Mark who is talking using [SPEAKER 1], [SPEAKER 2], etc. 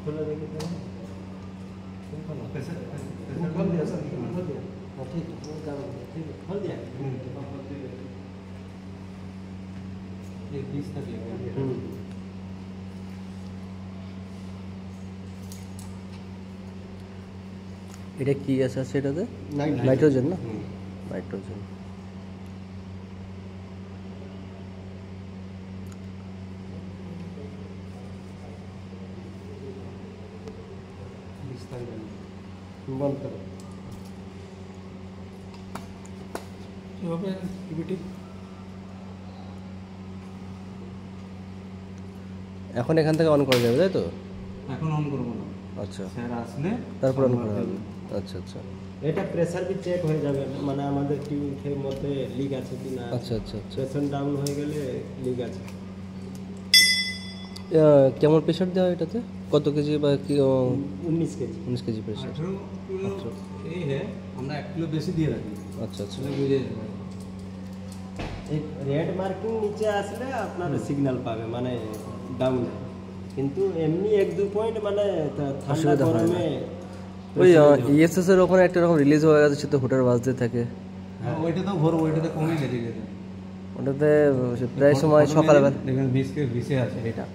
[SPEAKER 1] खोला देखिए तो
[SPEAKER 2] कैसे
[SPEAKER 1] खोल दिया सर, खोल दिया। हाँ ठीक है, वो काम हो गया, ठीक है, खोल दिया।
[SPEAKER 2] ये 20 तक ले गया।
[SPEAKER 3] এটা কি আছে সেটাতে? নাইট্রোজেন না? নাইট্রোজেন।
[SPEAKER 1] बंद करो।
[SPEAKER 2] কিভাবে টিভিটি
[SPEAKER 3] এখন এখান থেকে অন করা যাবে তাই তো?
[SPEAKER 2] এখন অন করব না।
[SPEAKER 3] আচ্ছা,
[SPEAKER 2] স্যার আসলে
[SPEAKER 3] তারপর অন করা হবে। আচ্ছা আচ্ছা
[SPEAKER 1] এটা প্রেসার भी চেক হয়ে যাবে, মানে আমাদের টিউবের মধ্যে লিক আছে কিনা।
[SPEAKER 3] আচ্ছা আচ্ছা আচ্ছা।
[SPEAKER 1] প্রেসার ডাউন হয়ে গেলে লিক আছে।
[SPEAKER 3] কেমন প্রেশার দেওয়া হয় এটাতে? কত কেজি বা কি?
[SPEAKER 1] 19 কেজি।
[SPEAKER 3] 19 KG pressure.
[SPEAKER 2] 18 किलो ये है, আমরা 1 কিলো বেশি দিয়ে রাখি।
[SPEAKER 3] আচ্ছা আচ্ছা।
[SPEAKER 2] তাহলে বুঝে যাবে।
[SPEAKER 1] एक रेड मार्किंग नीचे আসলে আপনার সিগন্যাল পাবে, মানে ডাউন। কিন্তু এমনি 1-2 পয়েন্ট মানে ঠান্ডা গরমে
[SPEAKER 3] ওই ইএসএস এর ওখানে একটা রকম রিলিজ হয়ে গেছে, সেটা হুটার বাজতে থাকে।
[SPEAKER 2] হ্যাঁ ওইটা তো ভোর, ওইটাতে কমে গেছে।
[SPEAKER 3] ওটাতে প্রায় সময় সকালবেলা
[SPEAKER 2] দেখেন 20 কে 20 আছে এটা।